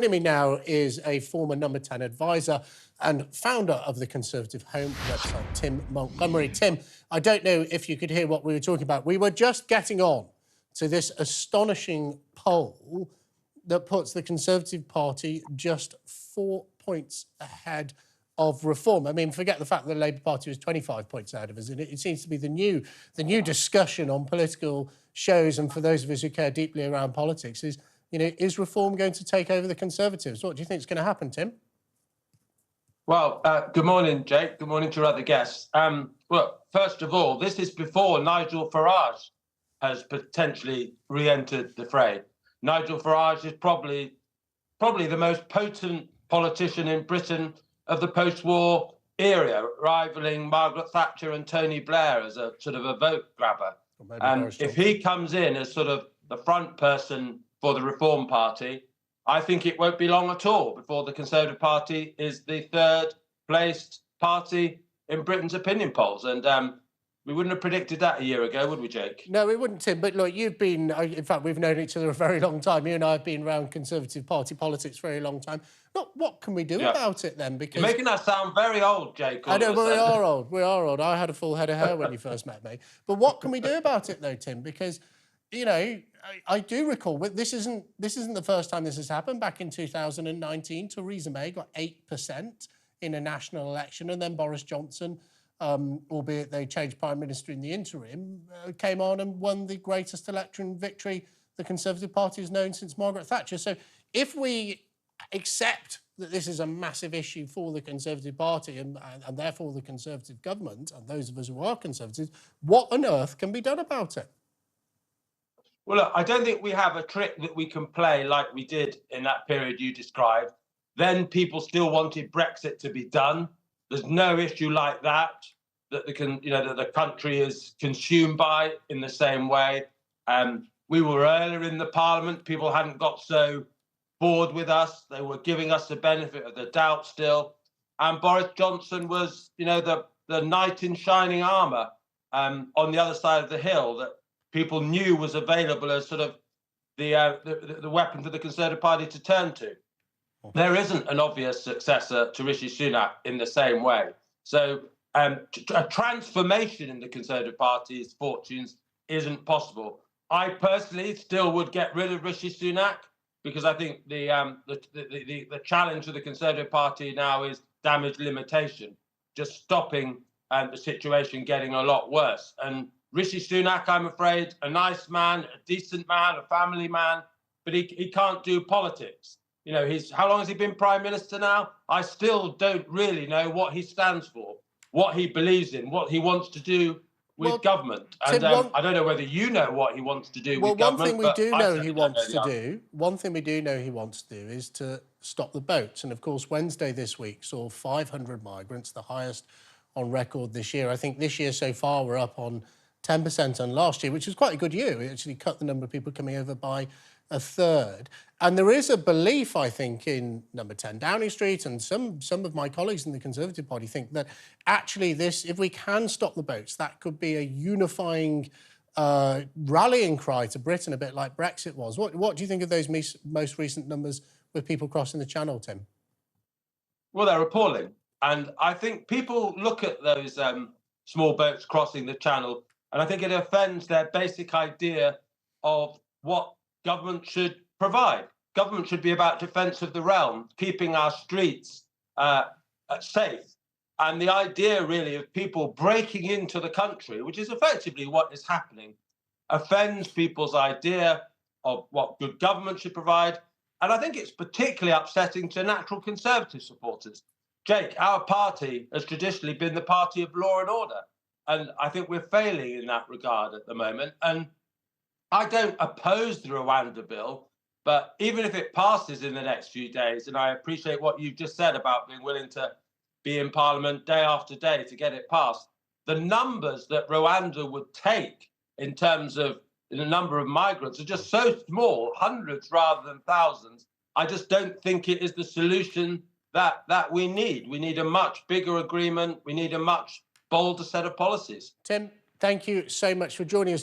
Joining me now is a former Number 10 advisor and founder of the Conservative Home website, Tim Montgomerie. Tim, I don't know if you could hear what we were talking about. We were just getting on to this astonishing poll that puts the Conservative Party just 4 points ahead of Reform. I mean, forget the fact that the Labour Party was 25 points ahead of us. It seems to be the new discussion on political shows, and for those of us who care deeply around politics, is Reform going to take over the Conservatives? What do you think is going to happen, Tim? Well, good morning, Jake. Good morning to your other guests. Well, first of all, this is before Nigel Farage has potentially re-entered the fray. Nigel Farage is probably the most potent politician in Britain of the post-war era, rivaling Margaret Thatcher and Tony Blair as a sort of a vote grabber. And if he comes in as sort of the front person for the Reform Party, I think it won't be long at all before the Conservative Party is the third placed party in Britain's opinion polls. And we wouldn't have predicted that a year ago, would we, Jake? No, we wouldn't, Tim. But look, you've been, in fact, we've known each other a very long time. You and I have been around Conservative Party politics for a very long time. Look, what can we do about it then? Because you're making that sound very old, Jake. I know, but we are old. We are old. I had a full head of hair when you first met me. But what can we do about it, though, Tim? Because, you know, I do recall, this isn't the first time this has happened. Back in 2019, Theresa May got 8% in a national election, and then Boris Johnson, albeit they changed Prime Minister in the interim, came on and won the greatest election victory the Conservative Party has known since Margaret Thatcher. So if we accept that this is a massive issue for the Conservative Party and therefore the Conservative government and those of us who are Conservatives, what on earth can be done about it? Well, look, I don't think we have a trick that we can play like we did in that period you described. Then people still wanted Brexit to be done. There's no issue like that that the country is consumed by in the same way. We were earlier in the Parliament. People hadn't got so bored with us. They were giving us the benefit of the doubt still. And Boris Johnson was, the knight in shining armour on the other side of the hill that people knew was available as sort of the weapon for the Conservative Party to turn to. There isn't an obvious successor to Rishi Sunak in the same way. So a transformation in the Conservative Party's fortunes isn't possible. I personally still would get rid of Rishi Sunak because I think the challenge of the Conservative Party now is damage limitation, just stopping the situation getting a lot worse. And Rishi Sunak, I'm afraid, a nice man, a decent man, a family man, but he can't do politics. How long has he been Prime Minister now? I still don't really know what he stands for, what he believes in, what he wants to do with government. And I don't know whether you know what he wants to do with government. One thing we do know he wants to do is to stop the boats. And of course, Wednesday this week saw 500 migrants, the highest on record this year. I think this year so far we're up on 10% on last year, which is quite a good year. We actually cut the number of people coming over by a third. And there is a belief, I think, in Number 10 Downing Street, and some of my colleagues in the Conservative Party think that actually if we can stop the boats, that could be a unifying rallying cry to Britain, a bit like Brexit was. What do you think of those most recent numbers with people crossing the Channel, Tim? Well, they're appalling. And I think people look at those small boats crossing the Channel, and I think it offends their basic idea of what government should provide. Government should be about defence of the realm, keeping our streets safe. And the idea really of people breaking into the country, which is effectively what is happening, offends people's idea of what good government should provide. And I think it's particularly upsetting to natural Conservative supporters. Jake, our party has traditionally been the party of law and order. And I think we're failing in that regard at the moment. And I don't oppose the Rwanda bill, but even if it passes in the next few days, and I appreciate what you've just said about being willing to be in Parliament day after day to get it passed, the numbers that Rwanda would take in terms of the number of migrants are just so small, hundreds rather than thousands. I just don't think it is the solution that we need. We need a much bigger agreement. We need a much bolder set of policies. Tim, thank you so much for joining us.